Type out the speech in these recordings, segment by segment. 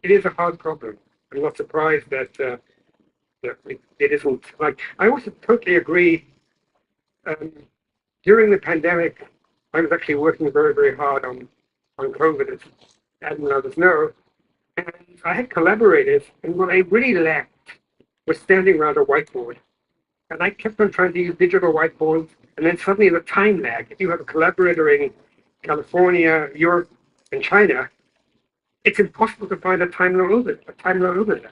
it is a hard problem. I'm not surprised that it isn't like. I also totally agree. Um, During the pandemic, I was actually working very, very hard on COVID, as Adam and others know. And I had collaborators, and what I really lacked was standing around a whiteboard. And I kept on trying to use digital whiteboards, and then suddenly the time lag. If you have a collaborator in California, Europe, and China, it's impossible to find a time over there.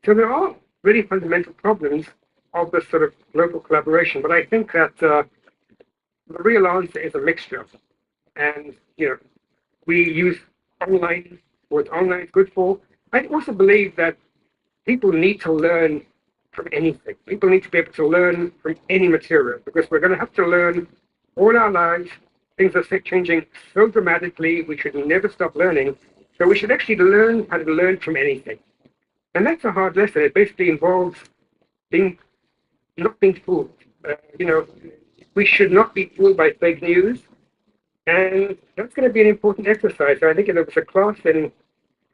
So there are really fundamental problems of this sort of global collaboration. But I think that the real answer is a mixture. And we use online what online is good for. I also believe that people need to learn from anything. People need to be able to learn from any material because we're going to have to learn all our lives. Things are changing so dramatically. We should never stop learning. So we should actually learn how to learn from anything. And that's a hard lesson. It basically involves being not being fooled. We should not be fooled by fake news. And that's going to be an important exercise. So I think there was a class in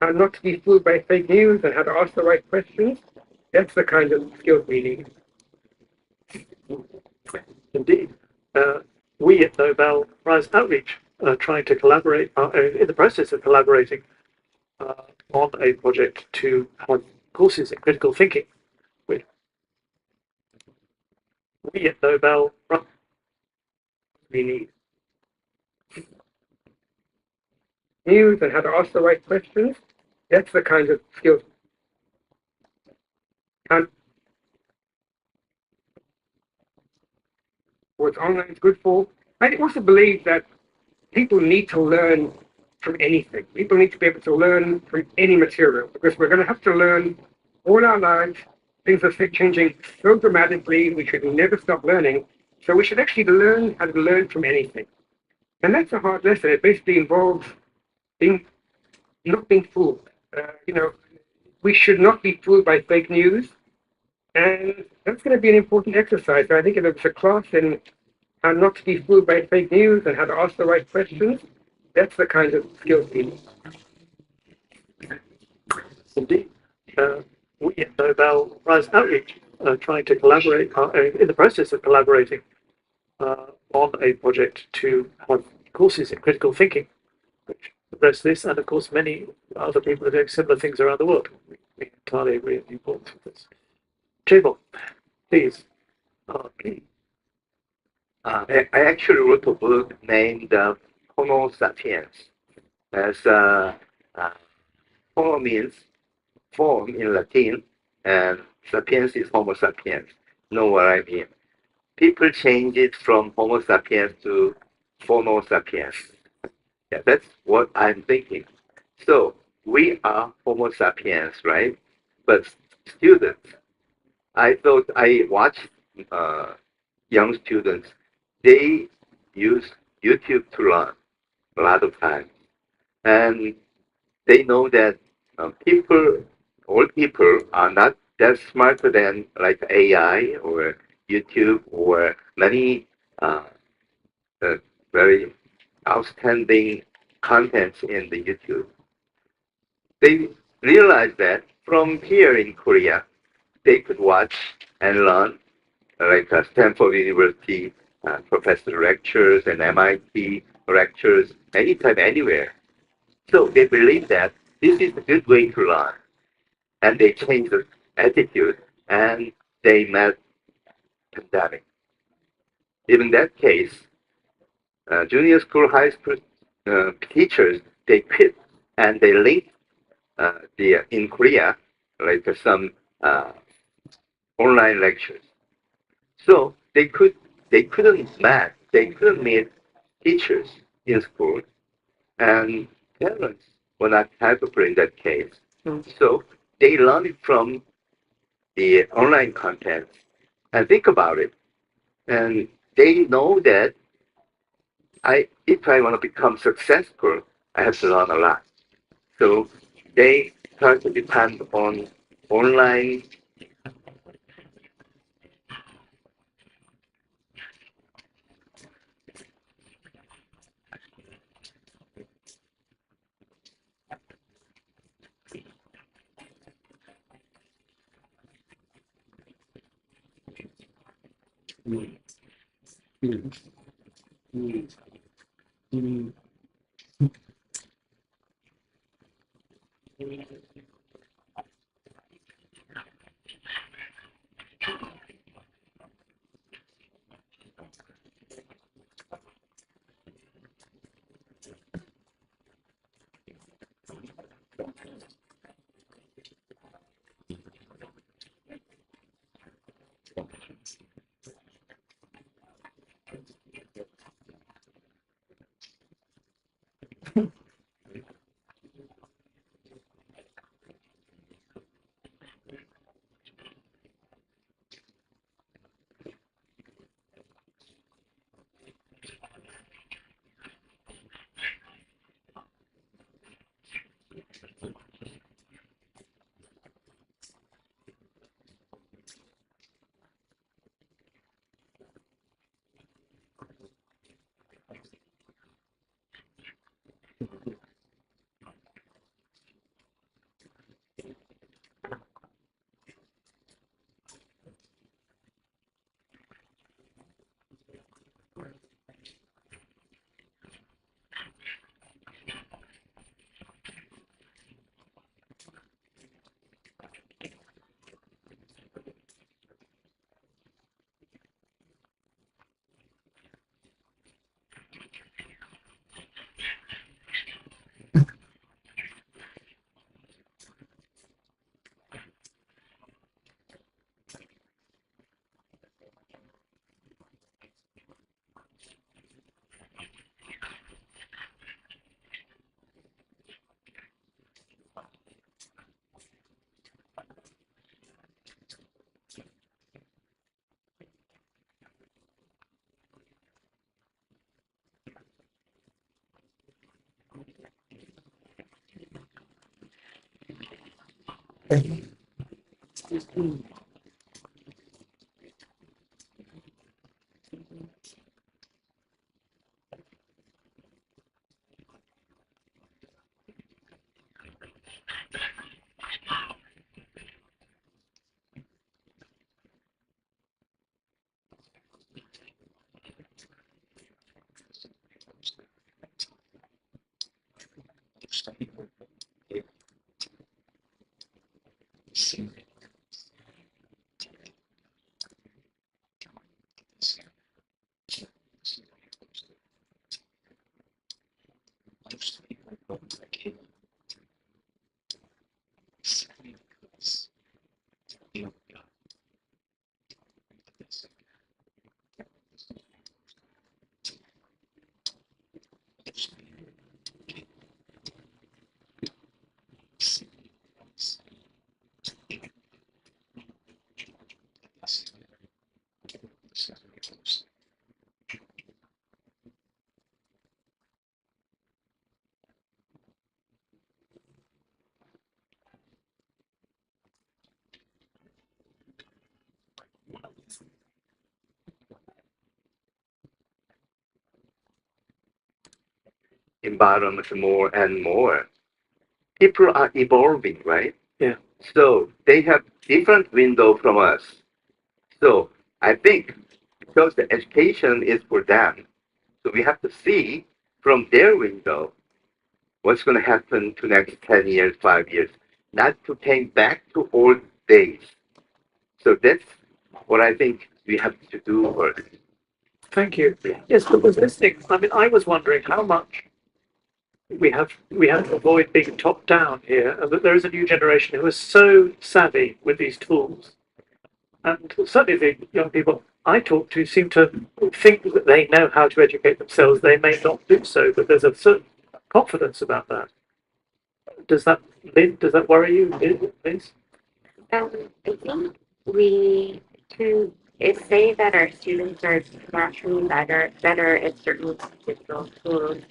how not to be fooled by fake news and how to ask the right questions. That's the kind of skills we need. Indeed. We at Nobel Prize Outreach are trying to collaborate, in the process of collaborating uh, on a project to have courses in critical thinking. We at Nobel Prize we need News and how to ask the right questions. That's the kind of skills. And what online is good for. I also believe that people need to learn from anything. People need to be able to learn from any material because we're going to have to learn all our lives. Things are changing so dramatically. We should never stop learning. So we should actually learn how to learn from anything. And that's a hard lesson. It basically involves being not being fooled. We should not be fooled by fake news. And that's going to be an important exercise. So I think there was a class in how not to be fooled by fake news and how to ask the right questions. That's the kind of skills we need. Indeed. We at Nobel Prize Outreach are trying to collaborate, in the process of collaborating on a project to have courses in critical thinking, which address this, and of course many other people are doing similar things around the world. We entirely agree on the importance of this. Chillin, please. Please. I actually wrote a book named Homo sapiens. As Homo means form in Latin, and sapiens is Homo sapiens. Know what I mean? People change it from Homo sapiens to Homo sapiens. Yeah, that's what I'm thinking. So we are Homo sapiens, right? But students, I thought I watched young students. They use YouTube to learn a lot of times, and they know that all people are not that smarter than like AI or YouTube or many uh, very outstanding contents in the YouTube. They realize that from here in Korea, they could watch and learn like Stanford University professor lectures and MIT lectures anytime, anywhere. So they believe that this is a good way to learn, and they changed the attitude, and they met pandemic. In that case, junior school, high school teachers, they quit, and they linked in Korea like some uh, online lectures. So they couldn't meet teachers in school, and parents were not helpful in that case. So they learned from the online content and think about it, and they know that if I want to become successful, I have to learn a lot. So they start to depend on online. Environment more and more. People are evolving, right? Yeah. So they have different window from us. So I think because the education is for them, so we have to see from their window what's going to happen to next 10 years, 5 years, not to think back to old days. So that's what I think we have to do first. Thank you. Yes, but was listening. I mean, I was wondering how much we have to avoid being top down here, and that there is a new generation who are so savvy with these tools, and certainly the young people I talk to seem to think that they know how to educate themselves. They may not do so, but there's a certain confidence about that. Does that worry you, Liz? I think we can say that our students are naturally better at certain digital tools.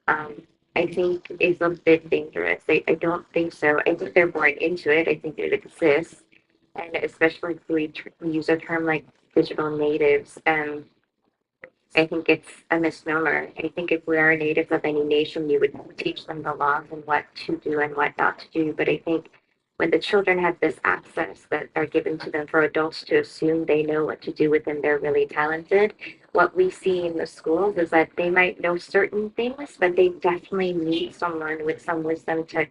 Um, I think is a bit dangerous. I don't think so. I think they're born into it. I think it exists, and especially if we use a term like digital natives. I think it's a misnomer. I think if we are natives of any nation, we would teach them the laws and what to do and what not to do. But I think when the children have this access that are given to them for adults to assume they know what to do with them, they're really talented. What we see in the schools is that they might know certain things, but they definitely need someone with some wisdom to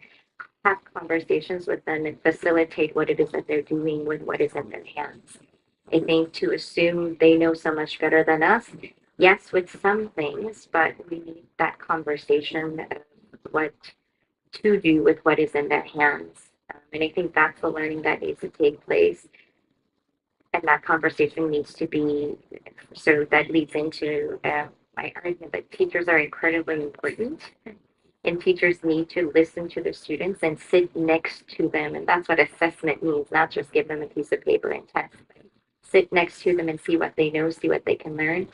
have conversations with them and facilitate what it is that they're doing with what is in their hands. I think to assume they know so much better than us, yes, with some things, but we need that conversation of what to do with what is in their hands. And I think that's the learning that needs to take place. And that conversation needs to be, so that leads into my argument that teachers are incredibly important. And teachers need to listen to the students and sit next to them. And that's what assessment means, not just give them a piece of paper and test. But sit next to them and see what they know, see what they can learn.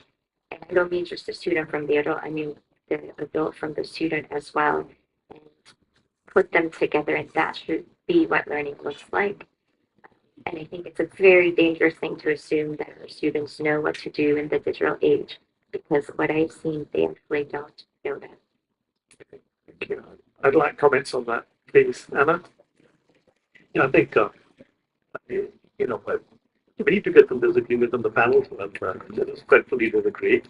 And I don't mean just the student from the adult, I mean the adult from the student as well. And put them together, and that should be what learning looks like. And I think it's a very dangerous thing to assume that our students know what to do in the digital age, because what I've seen, they actually don't know that. Thank you. I'd like comments on that, please, Anna. Yeah, I think we need to get some disagreement on the panels, but respectfully disagree.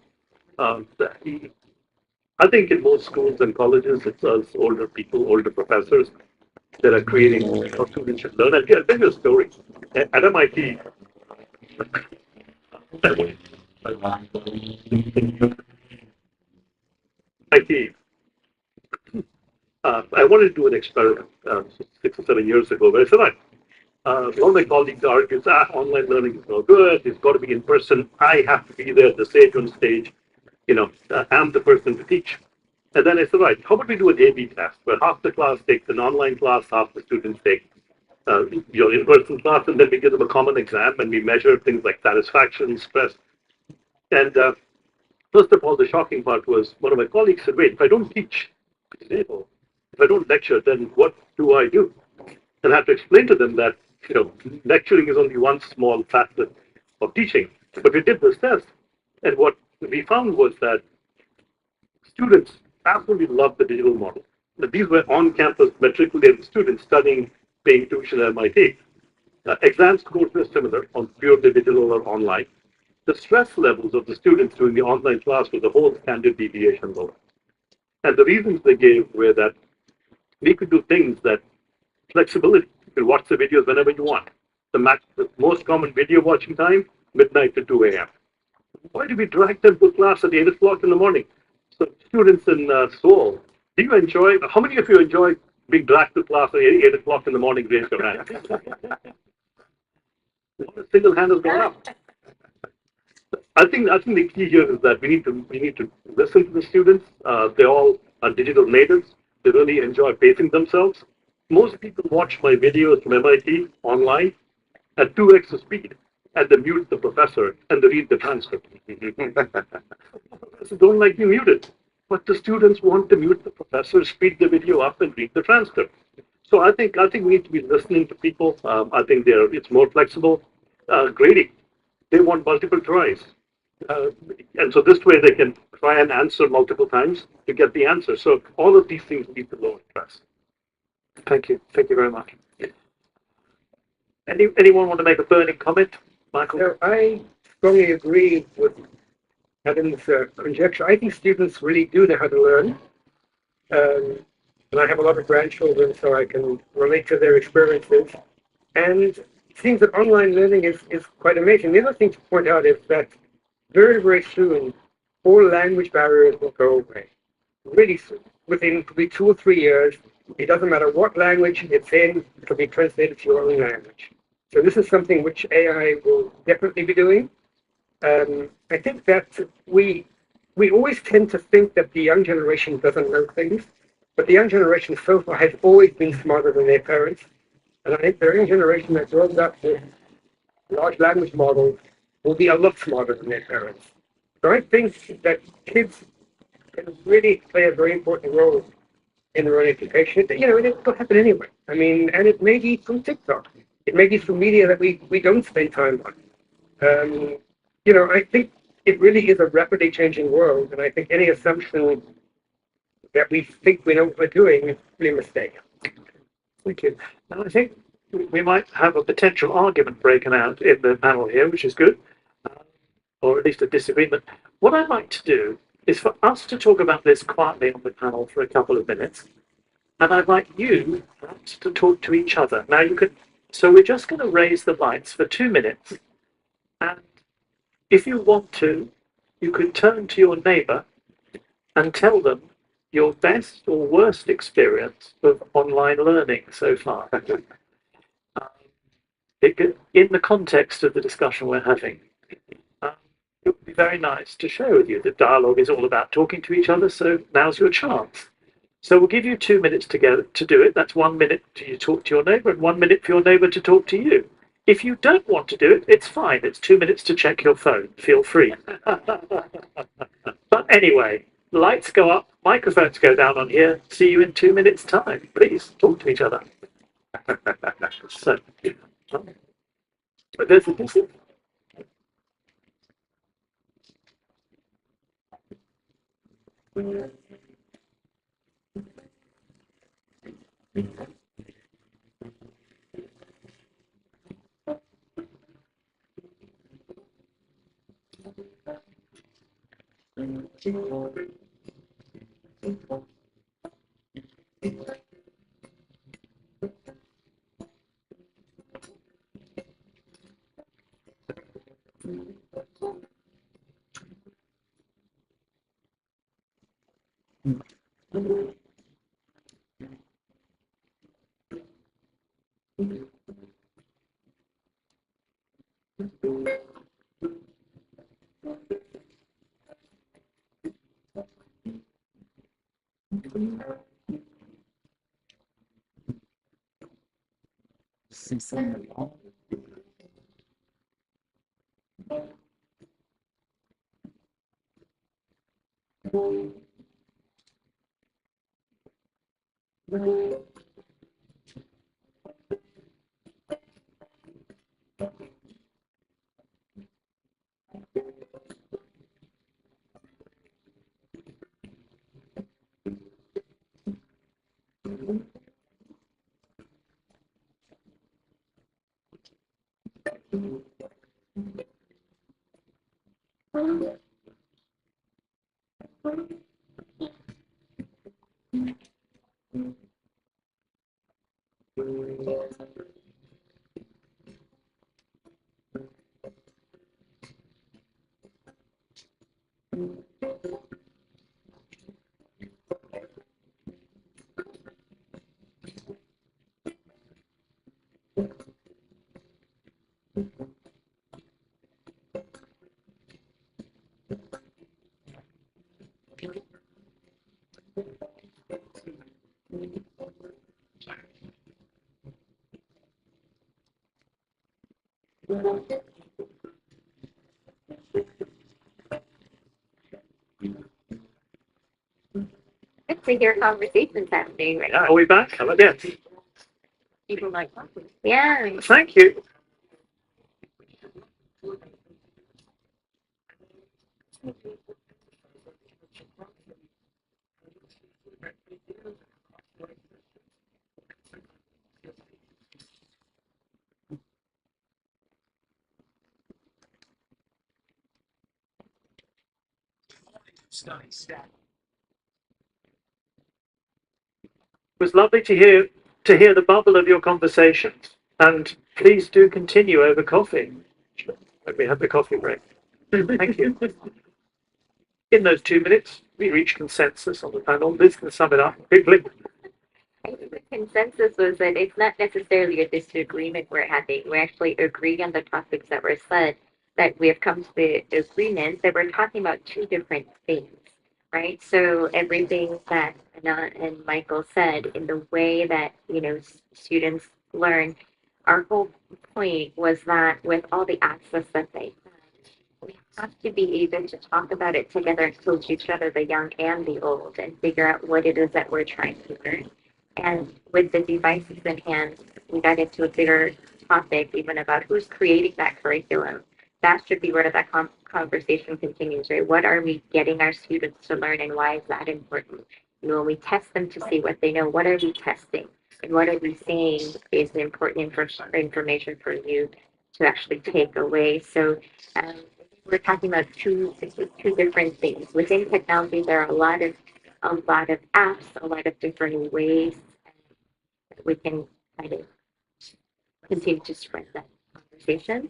I think in most schools and colleges, it's us older people, older professors that are creating how students should learn. I'll tell you a story. At MIT, I wanted to do an experiment 6 or 7 years ago where I said, one of my colleagues argues, online learning is no good, it's got to be in person, I have to be there at the stage on stage, I'm the person to teach. And then I said, right, how about we do an A-B test where half the class takes an online class, half the students take your in-person class, and then we give them a common exam and we measure things like satisfaction, stress. And first of all, the shocking part was one of my colleagues said, wait, if I don't teach, if I don't lecture, then what do I do? And I have to explain to them that, lecturing is only one small facet of teaching. But we did this test, and what we found was that students absolutely loved the digital model. These were on-campus matriculated students studying, paying tuition at MIT. Exam scores were similar on purely digital or online. The stress levels of the students during the online class was a whole standard deviation lower. And the reasons they gave were that we could do things that flexibility. You can watch the videos whenever you want. The most common video watching time, midnight to 2 a.m. Why do we drag them to class at 8 o'clock in the morning? So students in Seoul, how many of you enjoy being dragged to class at 8 o'clock in the morning? Raise your hand. Not a single hand has gone up. I think the key here is that we need to listen to the students. They all are digital natives. They really enjoy pacing themselves. Most people watch my videos from MIT online at 2x the speed, and they mute the professor and they read the transcript. Professors don't like being muted, but the students want to mute the professor, speed the video up, and read the transcript. So I think we need to be listening to people. I think it's more flexible. Grading, they want multiple tries. And so this way they can try and answer multiple times to get the answer. So all of these things lead to lower stress. Thank you. Thank you very much. Anyone want to make a burning comment? Michael? No, I strongly agree with Adam's conjecture. I think students really do know how to learn. And I have a lot of grandchildren, so I can relate to their experiences. And it seems that online learning is quite amazing. The other thing to point out is that very, very soon, all language barriers will go away. Really soon. Within probably 2 or 3 years, it doesn't matter what language it's in, it will be translated to your own language. So this is something which AI will definitely be doing. I think that we always tend to think that the young generation doesn't know things, but the young generation so far has always been smarter than their parents. And I think the young generation that grows up with large language models will be a lot smarter than their parents. So I think that kids can really play a very important role in their own education. It will happen anyway. I mean, and it may be from TikTok. It may be from media that we don't spend time on. I think it really is a rapidly changing world, and I think any assumption that we think we know what we're doing is really a mistake. Thank you. And I think we might have a potential argument breaking out in the panel here, which is good, or at least a disagreement. What I'd like to do is for us to talk about this quietly on the panel for a couple of minutes, and I'd like you perhaps to talk to each other. Now you can, so we're just going to raise the lights for 2 minutes, and if you want to, you could turn to your neighbour and tell them your best or worst experience of online learning so far. In the context of the discussion we're having, it would be very nice to share with you that dialogue is all about talking to each other, so now's your chance. So we'll give you 2 minutes together to do it. That's 1 minute to talk to your neighbour and 1 minute for your neighbour to talk to you. If you don't want to do it, it's fine. It's 2 minutes to check your phone. Feel free. But anyway, lights go up, microphones go down on here. See you in 2 minutes' time. Please talk to each other. So, but there's a difference. Good to hear conversations happening right Are we back? Yes. People like, yeah. Thank you. It was lovely to hear the bubble of your conversations, and please do continue over coffee. Let me have the coffee break. Thank you. In those 2 minutes, we reached consensus on the panel. Liz can sum it up quickly. I think the consensus was that it's not necessarily a disagreement we're having. We actually agree on the topics that were said, that we have come to the agreement that we're talking about two different things, right? So everything that Anna and Michael said in the way that, students learn, our whole point was that with all the access that they have, we have to be able to talk about it together and coach each other, the young and the old, and figure out what it is that we're trying to learn. And with the devices in hand, we got into a bigger topic even about who's creating that curriculum. That should be where that conversation continues, right? What are we getting our students to learn and why is that important? When we test them to see what they know, what are we testing? and what are we saying is the important information for you to actually take away. So we're talking about two different things. Within technology, there are a lot of apps, a lot of different ways that we can kind of continue to spread that conversation.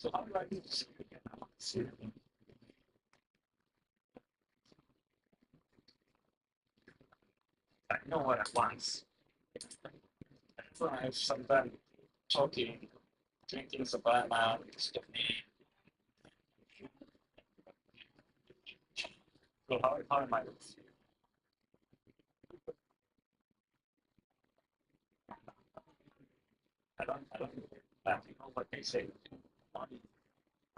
I know what I want. So I have sometimes talking, drinking Savannah, Stephanie. So how am I? I don't know what they say. Money,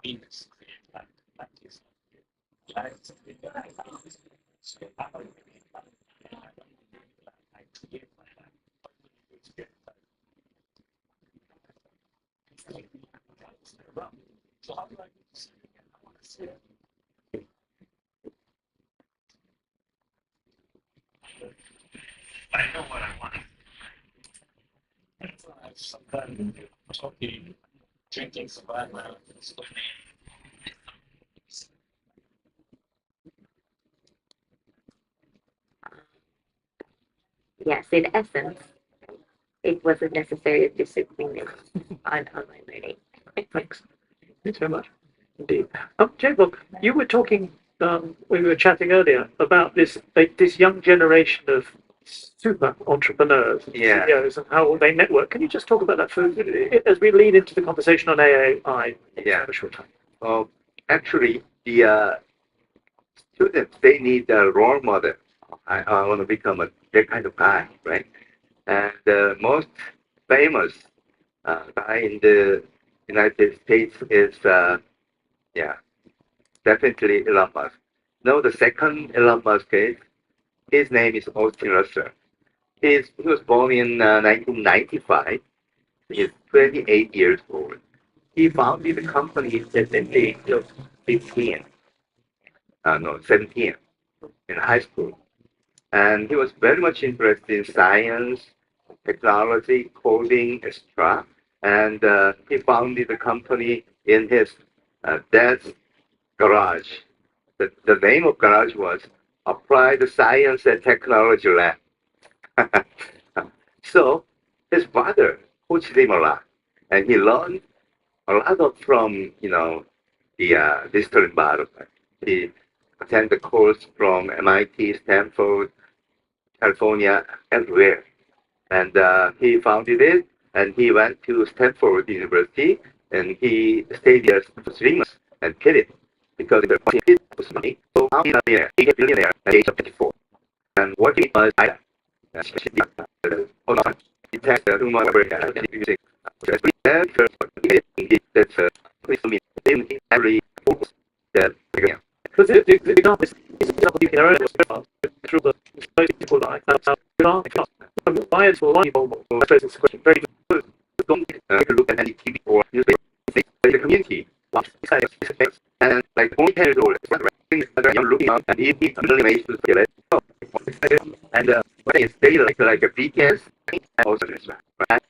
Venus, that is life. So I don't really like to give my life. So how do I see it again? I want to see it. I know what I want. So I have sometimes talking, drinking Savannah, Yes, in essence, it wasn't necessary to disagreement on online learning. Thanks. Thanks very much. Indeed. Jacob, you were talking, we were chatting earlier about this young generation of super entrepreneurs, Yeah. CEOs, and how they network. Can you just talk about that as we lead into the conversation on AI? Yeah. A short time. Actually, the students, they need a role model. I want to become that kind of guy, right? And the most famous guy in the United States is, yeah, definitely Elon Musk. No, the second Elon Musk is, his name is Austin Russell. He was born in 1995. He's 28 years old. He founded the company at the age of 15, no, 17 in high school. And he was very much interested in science, technology, coding, etc. And he founded the company in his dad's garage. The name of garage was Applied Science and Technology Lab. So his father coached him a lot, and he learned a lot from the digital environment. He attended the course from MIT, Stanford, California, everywhere. And he founded it, and he went to Stanford University, and he stayed there for 3 months and quit it because the it was money. So now he's a millionaire. He a billionaire at the age of 24. And what he was, I hold on, he takes the human using that's every focus that again. Because the example is you can through the most people like that. science for people, I suppose it's a question very good. Don't look at any TV or newspaper. The community wants science, and like only 10 years old, I'm looking out and he really makes to feel it. And what is they like a weekends and also this right?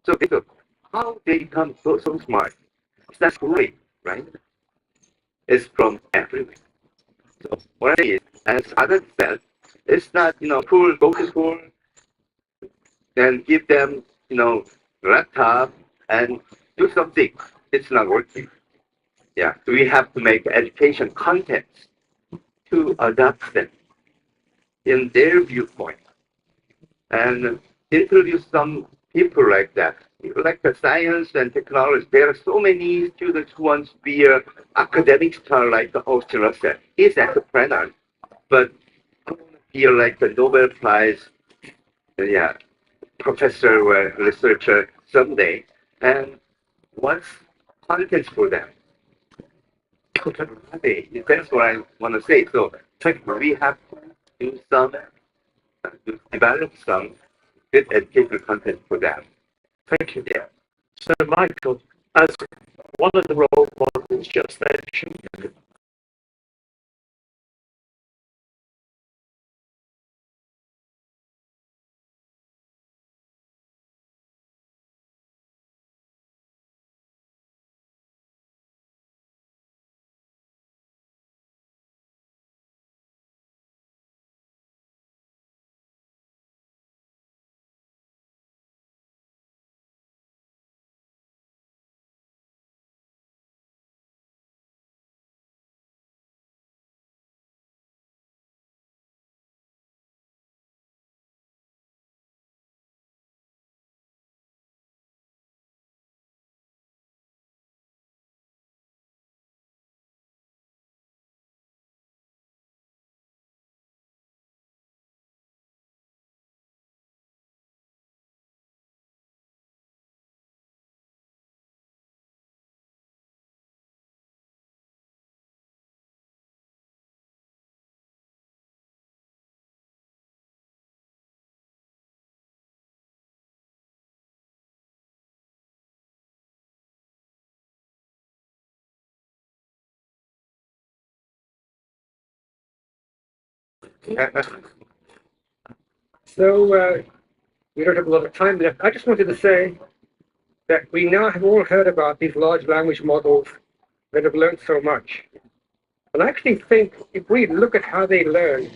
So because how they become so smart? That's great, right? It's from everywhere. So what I say is, as others said, it's not poor go to school and give them laptop and do something. It's not working. Yeah, we have to make education content to adapt them in their viewpoint and introduce some people like that. Like the science and technology, there are so many students who want to be an academic star, like the host said. He's an entrepreneur, but I want to be like the Nobel Prize, yeah, professor or researcher someday. And what's content for them? Okay, that's what I want to say. So we have to do some, to develop some good educational content for them. Thank you. Yeah. So, Michael, as one of the role models just mentioned, So we don't have a lot of time left. I just wanted to say that we now have all heard about these large language models that have learned so much. And I actually think if we look at how they learn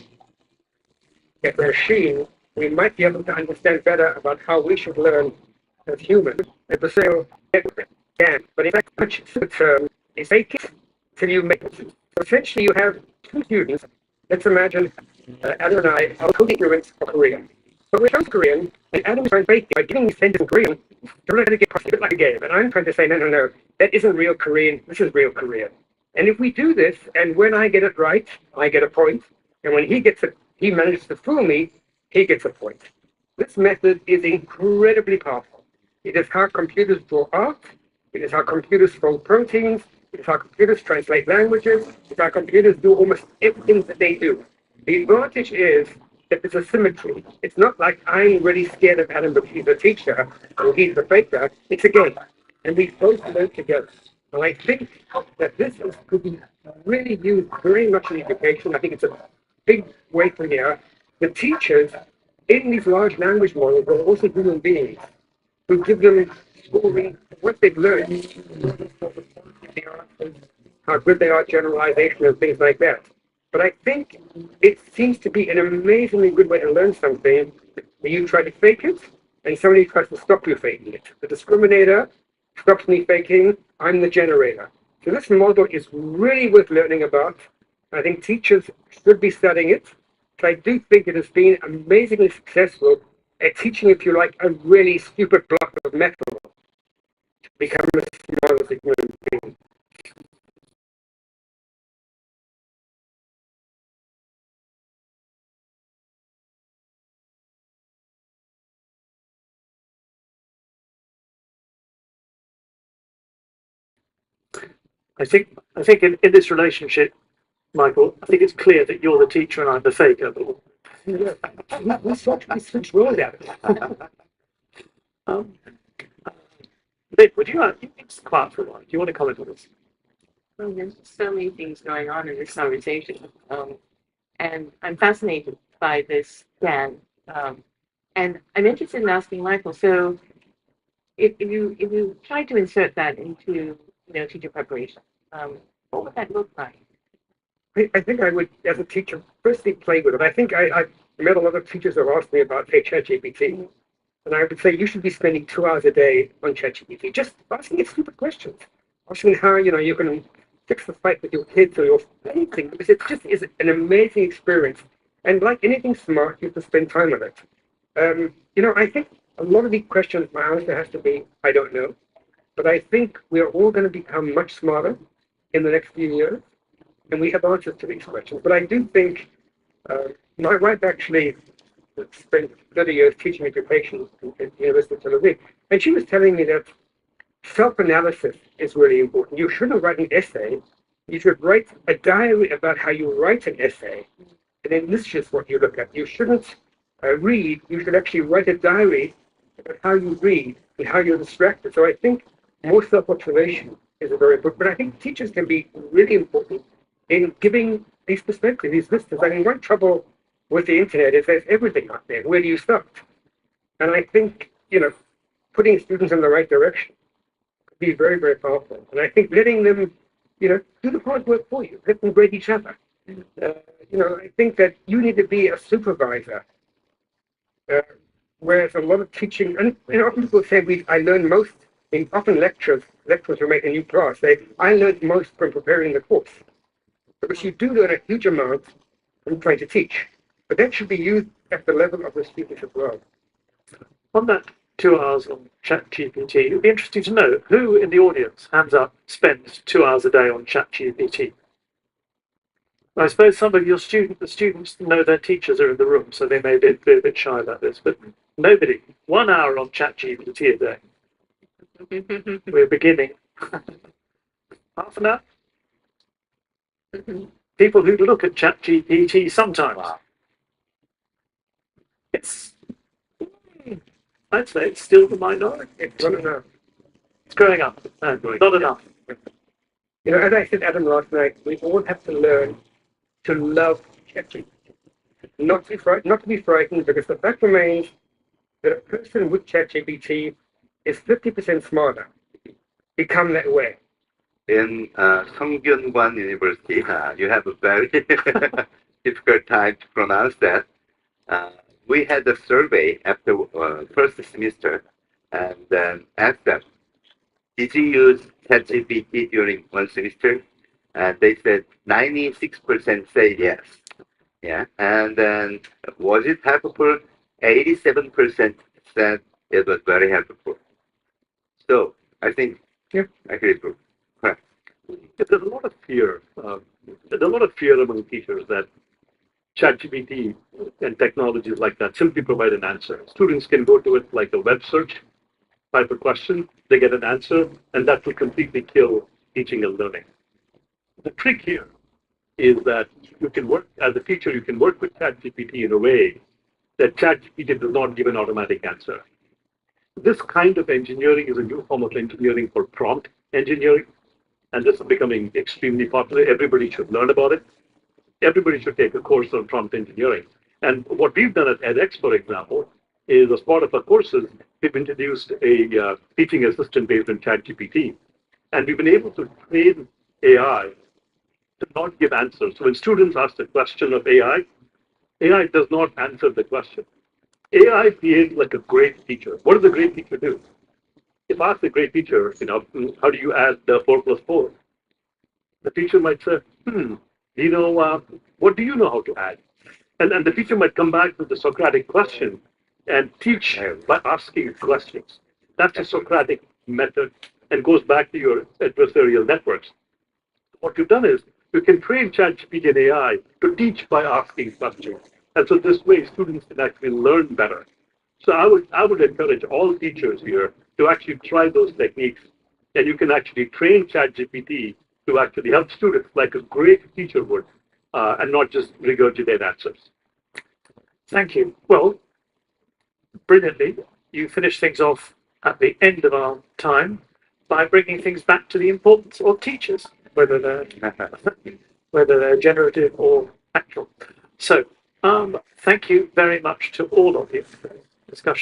at the machine, we might be able to understand better about how we should learn as humans. At the same time, but in fact, much the term is fake it till you make it. So essentially, you have two students. Let's imagine Adam and I are co-ignorant for Korean. But we're both Korean, and Adam is trying to fake it by giving me sentences in Korean to let it get a bit like a game. And I'm trying to say, no, that isn't real Korean. This is real Korean. And if we do this, and when I get it right, I get a point. And when he gets it, he manages to fool me, he gets a point. This method is incredibly powerful. It is how computers draw art. It is how computers fold proteins. It is how computers translate languages. It's how computers do almost everything that they do. The advantage is that there's a symmetry. It's not like I'm really scared of Adam because he's a teacher or he's the faker. It's a game. And we both learn together. And I think that this could be really used very much in education. I think it's a big way from here. The teachers in these large language models are also human beings who give them stories, what they've learned, how good they are at generalization and things like that. But I think it seems to be an amazingly good way to learn something where you try to fake it and somebody tries to stop you faking it. The discriminator stops me faking, I'm the generator. So this model is really worth learning about. I think teachers should be studying it. But I do think it has been amazingly successful at teaching, if you like, a really stupid block of metal to become as smart as a human being. I think in this relationship, Michael, I think it's clear that you're the teacher and I'm the faker. But We switched roles out. Um, Nick, would you just quiet for a while? Do you want to comment on this? Well, there's so many things going on in this conversation. And I'm fascinated by this, Dan. And I'm interested in asking Michael, so if you try to insert that into, teacher preparation, what would that look like? I think I would, as a teacher, firstly play with it. I think I met a lot of teachers who have asked me about, say, ChatGPT. And I would say you should be spending 2 hours a day on ChatGPT, just asking it stupid questions. Asking how, you can fix the fight with your kids or your anything, because it just is an amazing experience. And like anything smart, you have to spend time on it. I think a lot of these questions, my answer has to be, I don't know. But I think we are all going to become much smarter in the next few years, and we have answers to these questions. But I do think my wife actually spent 30 years teaching education at the University of Tel Aviv, and she was telling me that self-analysis is really important. You shouldn't write an essay. You should write a diary about how you write an essay, and then this is what you look at. You shouldn't read. You should actually write a diary about how you read and how you're distracted. So I think more self-observation is a very important. But I think teachers can be really important in giving these perspectives, these vistas. I mean, one trouble with the internet is there's everything out there. Where do you start? And I think, putting students in the right direction could be very, very powerful. And I think letting them, do the hard work for you, let them grade each other. I think that you need to be a supervisor. Whereas a lot of teaching, and often people say, I learn most, often lecturers who make a new class say, I learned most from preparing the course. Because you do learn a huge amount from trying to teach. But that should be used at the level of the students as well. On that 2 hours on ChatGPT, it'd be interesting to know who in the audience, hands up, spends 2 hours a day on ChatGPT. I suppose some of the students know their teachers are in the room, so they may be a bit shy about this, but nobody. 1 hour on ChatGPT a day. We're beginning. Half an hour? People who look at ChatGPT sometimes. Wow. I'd say it's still the minority. It's not enough. It's growing up. No, not enough. As I said, Adam, last night, we all have to learn to love ChatGPT. Not to be frightened, because the fact remains that a person with ChatGPT is 50% smarter. Become that way. In Sungkyunkwan University, you have a very difficult time to pronounce that. We had a survey after first semester, and then asked them, did you use ChatGPT during one semester? And they said 96% say yes. Yeah, and then was it helpful? 87% said it was very helpful. So I think, Yeah. I agree. Correct. There's a lot of fear. There's a lot of fear among teachers that ChatGPT and technologies like that simply provide an answer. Students can go to it like a web search type of question, they get an answer, and that will completely kill teaching and learning. The trick here is that you can work, as a teacher, you can work with ChatGPT in a way that ChatGPT does not give an automatic answer. This kind of engineering is a new form of engineering for prompt engineering, and this is becoming extremely popular. Everybody should learn about it. Everybody should take a course on prompt engineering. And what we've done at edX, for example, is as part of our courses, we've introduced a teaching assistant based on ChatGPT. And we've been able to train AI to not give answers. So when students ask the question of AI, AI does not answer the question. AI behaves like a great teacher. What does a great teacher do? If I ask a great teacher, how do you add 4 plus 4? The teacher might say, what do you know how to add? And the teacher might come back with the Socratic question and teach by asking questions. That's a Socratic method and goes back to your adversarial networks. What you've done is you can train ChatGPT and AI to teach by asking questions. And so this way students can actually learn better. So I would encourage all teachers here to actually try those techniques. And you can actually train ChatGPT to actually help students like a great teacher would, and not just regurgitate answers. Thank you. Well, brilliantly, you finished things off at the end of our time by bringing things back to the importance of teachers, whether they're generative or actual. So, thank you very much to all of you for the discussion.